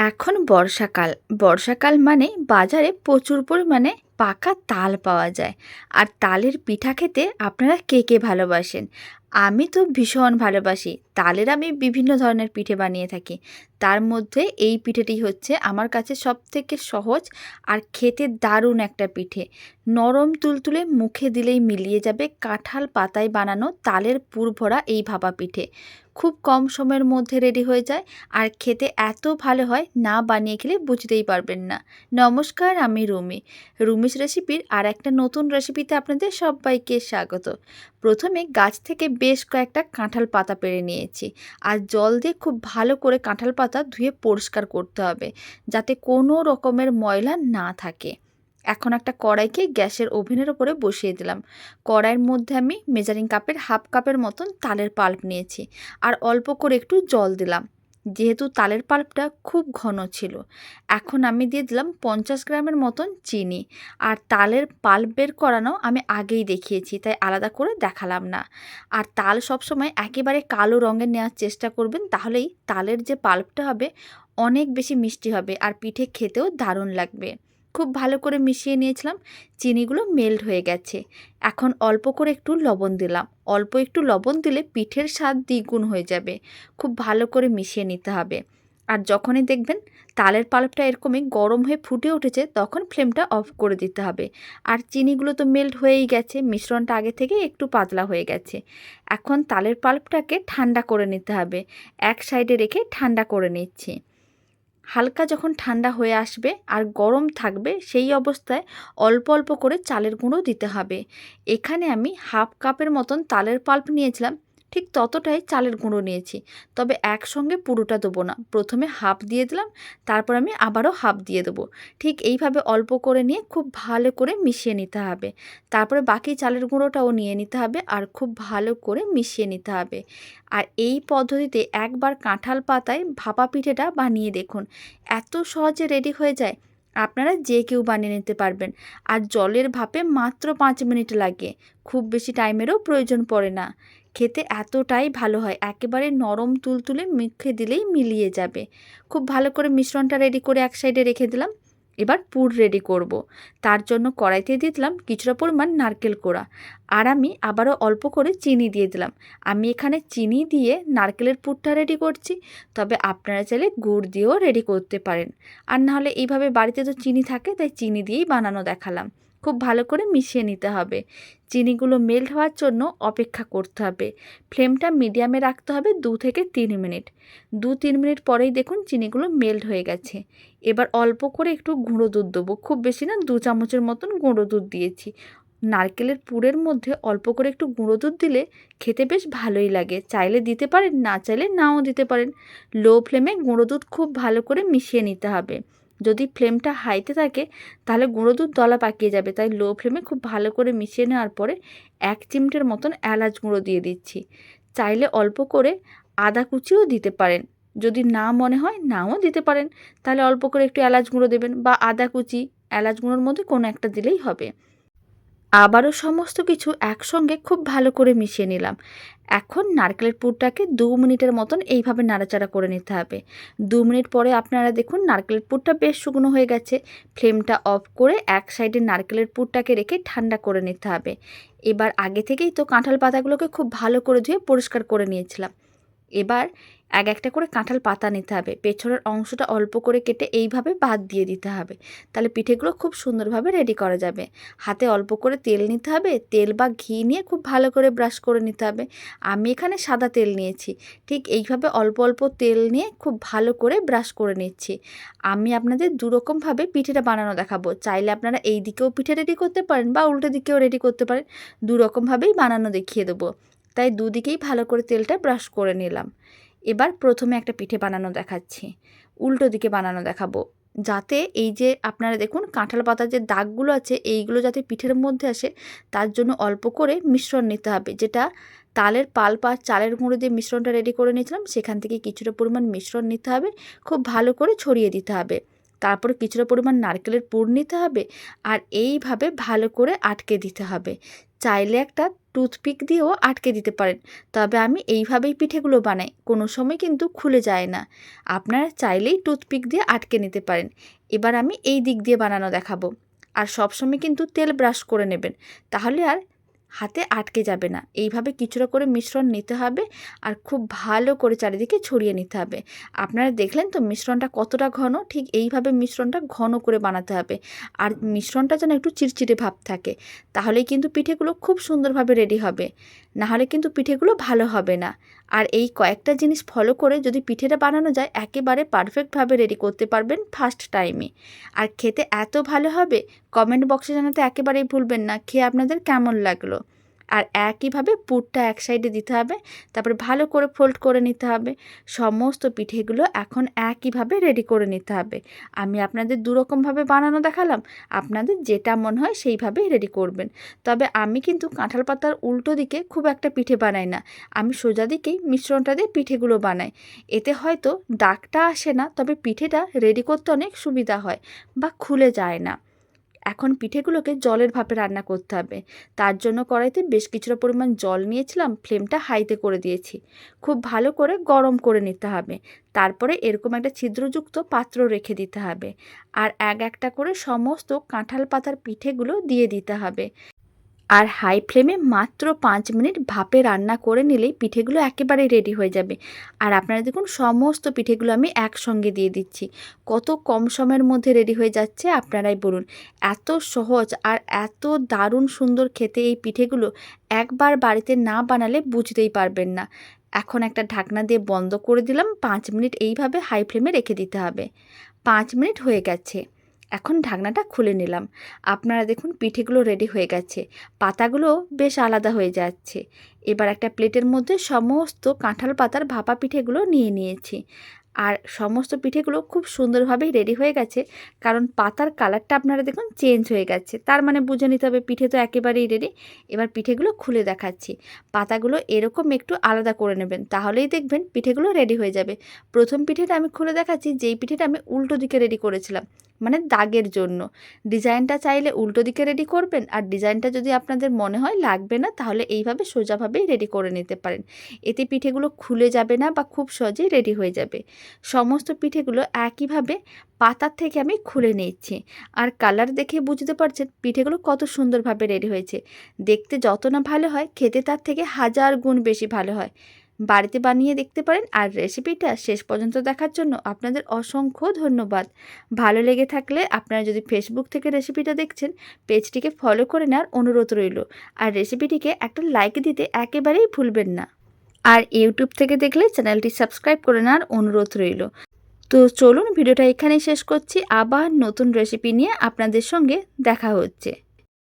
এখন বর্ষাকাল। বর্ষাকাল মানে বাজারে প্রচুর পরিমাণে পাকা তাল পাওয়া যায়। আর তালের পিঠা খেতে আপনারা কে কে ভালোবাসেন? আমি তো ভীষণ ভালোবাসি। তালের আমি বিভিন্ন ধরনের পিঠে বানিয়ে থাকি। তার মধ্যে এই পিঠেটি হচ্ছে আমার কাছে সবথেকে সহজ আর খেতে দারুণ একটা পিঠে। নরম তুলতুলে মুখে দিলেই মিলিয়ে যাবে কাঁঠাল পাতায় বানানো তালের পুর ভরা এই ভাপা পিঠে। খুব কম সময়ের মধ্যে রেডি হয়ে যায় আর খেতে এত ভালো হয়, না বানিয়ে খেলে বুঝতেই পারবেন না। নমস্কার, আমি রুমি। রুমিস রেসিপির আর একটা নতুন রেসিপিতে আপনাদের সবাইকে স্বাগত। প্রথমে গাছ থেকে বেশ কয়েকটা কাঁঠাল পাতা পেড়ে নিয়েছি আর জল দিয়ে খুব ভালো করে কাঁঠাল পাতা ধুয়ে পরিষ্কার করতে হবে, যাতে কোনো রকমের ময়লা না থাকে। এখন একটা কড়াইকে গ্যাসের ওভেনের ওপরে বসিয়ে দিলাম। কড়াইয়ের মধ্যে আমি মেজারিং কাপের হাফ কাপের মতন তালের পাল্প নিয়েছি আর অল্প করে একটু জল দিলাম, যেহেতু তালের পাল্পটা খুব ঘন ছিল। এখন আমি দিয়ে দিলাম 50 গ্রামের মতন চিনি। আর তালের পাল্প বের করানো আমি আগেই দেখিয়েছি, তাই আলাদা করে দেখালাম না। আর তাল সবসময় একেবারে কালো রঙের নেওয়ার চেষ্টা করবেন, তাহলেই তালের যে পাল্পটা হবে অনেক বেশি মিষ্টি হবে আর পিঠে খেতেও দারুণ লাগবে। খুব ভালো করে মিশিয়ে নিয়েছিলাম। চিনিগুলো মেল্ট হয়ে গেছে। এখন অল্প করে একটু লবণ দিলাম। অল্প একটু লবণ দিলে পিঠের স্বাদ দ্বিগুণ হয়ে যাবে। খুব ভালো করে মিশিয়ে নিতে হবে। আর যখনই দেখবেন তালের পাল্পটা এরকমই গরম হয়ে ফুটে উঠেছে, তখন ফ্লেমটা অফ করে দিতে হবে। আর চিনিগুলো তো মেল্ট হয়েই গেছে, মিশ্রণটা আগে থেকে একটু পাতলা হয়ে গেছে। এখন তালের পাল্পটাকে ঠান্ডা করে নিতে হবে। এক সাইডে রেখে ঠান্ডা করে নিচ্ছি। হালকা যখন ঠান্ডা হয়ে আসবে আর গরম থাকবে, সেই অবস্থায় অল্প অল্প করে চালের গুঁড়ো দিতে হবে। এখানে আমি হাফ কাপের মতন তালের পাল্প নিয়েছিলাম, ঠিক ততটাই চালের গুঁড়ো নিয়েছি। তবে একসঙ্গে পুরোটা দেবো না, প্রথমে হাফ দিয়ে দিলাম, তারপর আমি আবারও হাফ দিয়ে দেবো। ঠিক এইভাবে অল্প করে নিয়ে খুব ভালো করে মিশিয়ে নিতে হবে। তারপরে বাকি চালের গুঁড়োটাও নিয়ে নিতে হবে আর খুব ভালো করে মিশিয়ে নিতে হবে। আর এই পদ্ধতিতে একবার কাঁঠাল পাতায় ভাপা পিঠেটা বানিয়ে দেখুন, এত সহজে রেডি হয়ে যায়। আপনারা যে কেউ বানিয়ে নিতে পারবেন। আর জলের ভাপে মাত্র 5 মিনিট লাগে, খুব বেশি টাইমেরও প্রয়োজন পড়ে না। খেতে এতটাই ভালো হয়, একেবারে নরম তুলতুলে মুখে দিলেই মিলিয়ে যাবে। খুব ভালো করে মিশ্রণটা রেডি করে এক সাইডে রেখে দিলাম। এবার পুর রেডি করব। তার জন্য কড়াইতে দিয়ে দিলাম কিছুটা পরিমাণ নারকেল কোড়া। আর আমি আবারও অল্প করে চিনি দিয়ে দিলাম। আমি এখানে চিনি দিয়ে নারকেলের পুরটা রেডি করছি, তবে আপনারা চাইলে গুড় দিয়েও রেডি করতে পারেন। আর নাহলে এইভাবে বাড়িতে তো চিনি থাকে, তাই চিনি দিয়েই বানানো দেখালাম। খুব ভালো করে মিশিয়ে নিতে হবে। চিনিগুলো মেল্ট হওয়ার জন্য অপেক্ষা করতে হবে। ফ্লেমটা মিডিয়ামে রাখতে হবে 2 থেকে 3 মিনিট। 2-3 মিনিট পরেই দেখুন চিনিগুলো মেল্ট হয়ে গেছে। এবার অল্প করে একটু গুঁড়ো দুধ দেবো, খুব বেশি না, 2 চামচের মতন গুঁড়ো দুধ দিয়েছি। নারকেলের পুরের মধ্যে অল্প করে একটু গুঁড়ো দুধ দিলে খেতে বেশ ভালোই লাগে। চাইলে দিতে পারেন, না চাইলে নাও দিতে পারেন। লো ফ্লেমে গুঁড়ো দুধ খুব ভালো করে মিশিয়ে নিতে হবে। যদি ফ্লেমটা হাইতে থাকে তাহলে গুঁড়ো দুধ দলা পাকিয়ে যাবে, তাই লো ফ্লেমে খুব ভালো করে মিশিয়ে নেওয়ার পরে 1 চিমটের মতন এলাচ গুঁড়ো দিয়ে দিচ্ছি। চাইলে অল্প করে আদা কুচিও দিতে পারেন। যদি না মনে হয় নাও দিতে পারেন, তাহলে অল্প করে একটু এলাচ গুঁড়ো দেবেন, বা আদা কুচি এলাচ গুঁড়োর মধ্যে কোনো একটা দিলেই হবে। আবারও সমস্ত কিছু একসঙ্গে খুব ভালো করে মিশিয়ে নিলাম। এখন নারকেলের পুরটাকে 2 মিনিটের মতন এইভাবে নাড়াচাড়া করে নিতে হবে। 2 মিনিট পরে আপনারা দেখুন নারকেলের পুরটা বেশ শুকনো হয়ে গেছে। ফ্লেমটা অফ করে এক সাইডে নারকেলের পুরটাকে রেখে ঠান্ডা করে নিতে হবে। এবার আগে থেকেই তো কাঁঠাল পাতাগুলোকে খুব ভালো করে ধুয়ে পরিষ্কার করে নিয়েছিলাম। এবার এক একটা করে কাঁঠাল পাতা নিতে হবে, পেছনের অংশটা অল্প করে কেটে এইভাবে বাদ দিয়ে দিতে হবে। তাহলে পিঠেগুলো খুব সুন্দরভাবে রেডি করা যাবে। হাতে অল্প করে তেল নিতে হবে, তেল বা ঘি নিয়ে খুব ভালো করে ব্রাশ করে নিতে হবে। আমি এখানে সাদা তেল নিয়েছি। ঠিক এইভাবে অল্প অল্প তেল নিয়ে খুব ভালো করে ব্রাশ করে নিচ্ছি। আমি আপনাদের দুরকমভাবে পিঠেটা বানানো দেখাবো। চাইলে আপনারা এই দিকেও পিঠে রেডি করতে পারেন বা উল্টো দিকেও রেডি করতে পারেন। দুরকমভাবেই বানানো দেখিয়ে দেবো। তাই দুদিকেই ভালো করে তেলটা ব্রাশ করে নিলাম। এবার প্রথমে একটা পিঠে বানানো দেখাচ্ছি, উল্টো দিকে বানানো দেখাবো, যাতে এই যে আপনারা দেখুন কাঁঠাল পাতার যে দাগগুলো আছে এইগুলো যাতে পিঠের মধ্যে আসে, তার জন্য অল্প করে মিশ্রণ নিতে হবে। যেটা তালের পাল্প আর চালের গুঁড়ো দিয়ে মিশ্রণটা রেডি করে নিয়েছিলাম, সেখান থেকে কিছুটা পরিমাণ মিশ্রণ নিতে হবে, খুব ভালো করে ছড়িয়ে দিতে হবে। তারপরে কিছুটা পরিমাণ নারকেলের পুর নিতে হবে আর এইভাবে ভালো করে আটকে দিতে হবে। চাইলে একটা টুথপিক দিয়েও আটকে দিতে পারেন, তবে আমি এইভাবেই পিঠেগুলো বানাই, কোনো সময় কিন্তু খুলে যায় না। আপনারা চাইলেই টুথপিক দিয়ে আটকে নিতে পারেন। এবার আমি এই দিক দিয়ে বানানো দেখাবো। আর সবসময় কিন্তু তেল ব্রাশ করে নেবেন, তাহলে আর হাতে আটকে যাবে না। এইভাবে কিছুটা করে মিশ্রণ নিতে হবে আর খুব ভালো করে চারিদিকে ছড়িয়ে নিতে হবে। আপনারা দেখলেন তো মিশ্রণটা কতটা ঘন, ঠিক এইভাবে মিশ্রণটা ঘন করে বানাতে হবে। আর মিশ্রণটা যেন একটু চিটচিটে ভাব থাকে, তাহলেই কিন্তু পিঠেগুলো খুব সুন্দরভাবে রেডি হবে, নাহলে কিন্তু পিঠেগুলো ভালো হবে না। আর এই কয়েকটা জিনিস ফলো করে যদি পিঠেটা বানানো যায়, একেবারে পারফেক্টভাবে রেডি করতে পারবেন ফার্স্ট টাইমে। আর খেতে এত ভালো হবে, কমেন্ট বক্সে জানাতে একেবারেই ভুলবেন না খেয়ে আপনাদের কেমন লাগলো। আর একইভাবে পুরটা এক সাইডে দিতে হবে, তারপরে ভালো করে ফোল্ড করে নিতে হবে। সমস্ত পিঠেগুলো এখন একইভাবে রেডি করে নিতে হবে। আমি আপনাদের দুরকমভাবে বানানো দেখালাম, আপনাদের যেটা মনে হয় সেইভাবেই রেডি করবেন। তবে আমি কিন্তু কাঁঠাল পাতার উল্টো দিকে খুব একটা পিঠে বানাই না, আমি সোজা দিকেই মিশ্রণটা দিয়ে পিঠেগুলো বানাই। এতে হয়তো দাগটা আসে না, তবে পিঠেটা রেডি করতে অনেক সুবিধা হয় বা খুলে যায় না। এখন পিঠেগুলোকে জলের ভাপে রান্না করতে হবে। তার জন্য কড়াইতে বেশ কিছুটা পরিমাণ জল নিয়েছিলাম, ফ্লেমটা হাইতে করে দিয়েছি। খুব ভালো করে গরম করে নিতে হবে। তারপরে এরকম একটা ছিদ্রযুক্ত পাত্র রেখে দিতে হবে। আর এক একটা করে সমস্ত কাঁঠাল পাতার পিঠেগুলো দিয়ে দিতে হবে। আর হাই ফ্লেমে মাত্র 5 মিনিট ভাপে রান্না করে নিলেই পিঠেগুলো একেবারেই রেডি হয়ে যাবে। আর আপনারা দেখুন সমস্ত পিঠেগুলো আমি একসঙ্গে দিয়ে দিচ্ছি। কত কম সময়ের মধ্যে রেডি হয়ে যাচ্ছে আপনারাই বলুন। এত সহজ আর এত দারুণ সুন্দর খেতে এই পিঠেগুলো, একবার বাড়িতে না বানালে বুঝতেই পারবেন না। এখন একটা ঢাকনা দিয়ে বন্ধ করে দিলাম, 5 মিনিট এইভাবে হাই ফ্লেমে রেখে দিতে হবে। 5 মিনিট হয়ে গেছে, এখন ঢাকনাটা খুলে নিলাম। আপনারা দেখুন পিঠেগুলো রেডি হয়ে গেছে, পাতাগুলো বেশ আলাদা হয়ে যাচ্ছে। এবার একটা প্লেটের মধ্যে সমস্ত কাঁঠাল পাতার ভাপা পিঠেগুলো নিয়ে নিয়েছি। আর সমস্ত পিঠেগুলো খুব সুন্দরভাবেই রেডি হয়ে গেছে, কারণ পাতার কালারটা আপনারা দেখুন চেঞ্জ হয়ে গেছে, তার মানে বুঝে নিতে হবে পিঠে তো একেবারেই রেডি। এবার পিঠেগুলো খুলে দেখাচ্ছি। পাতাগুলো এরকম একটু আলাদা করে নেবেন, তাহলেই দেখবেন পিঠেগুলো রেডি হয়ে যাবে। প্রথম পিঠেটা আমি খুলে দেখাচ্ছি, যেই পিঠেটা আমি উল্টো দিকে রেডি করেছিলাম, মানে দাগের জন্য। ডিজাইনটা চাইলে উল্টো দিকে রেডি করবেন, আর ডিজাইনটা যদি আপনাদের মনে হয় লাগবে না, তাহলে এইভাবে সোজাভাবেই রেডি করে নিতে পারেন। এতে পিঠেগুলো খুলে যাবে না বা খুব সহজেই রেডি হয়ে যাবে। সমস্ত পিঠেগুলো একইভাবে পাতার থেকে আমি খুলে নিচ্ছি। আর কালার দেখে বুঝতে পারছেন পিঠেগুলো কত সুন্দরভাবে রেডি হয়েছে। দেখতে যত না ভালো হয়, খেতে তার থেকে 1000 গুণ বেশি ভালো হয়। বাড়িতে বানিয়ে দেখতে পারেন। আর রেসিপিটা শেষ পর্যন্ত দেখার জন্য আপনাদের অসংখ্য ধন্যবাদ। ভালো লেগে থাকলে আপনারা যদি ফেসবুক থেকে রেসিপিটা দেখছেন, পেজটিকে ফলো করে নেওয়ার অনুরোধ রইল। আর রেসিপিটিকে একটা লাইক দিতে একেবারেই ভুলবেন না। আর ইউটিউব থেকে দেখলে চ্যানেলটি সাবস্ক্রাইব করে নেওয়ার অনুরোধ রইল। তো চলুন ভিডিওটা এখানেই শেষ করছি, আবার নতুন রেসিপি নিয়ে আপনাদের সঙ্গে দেখা হচ্ছে।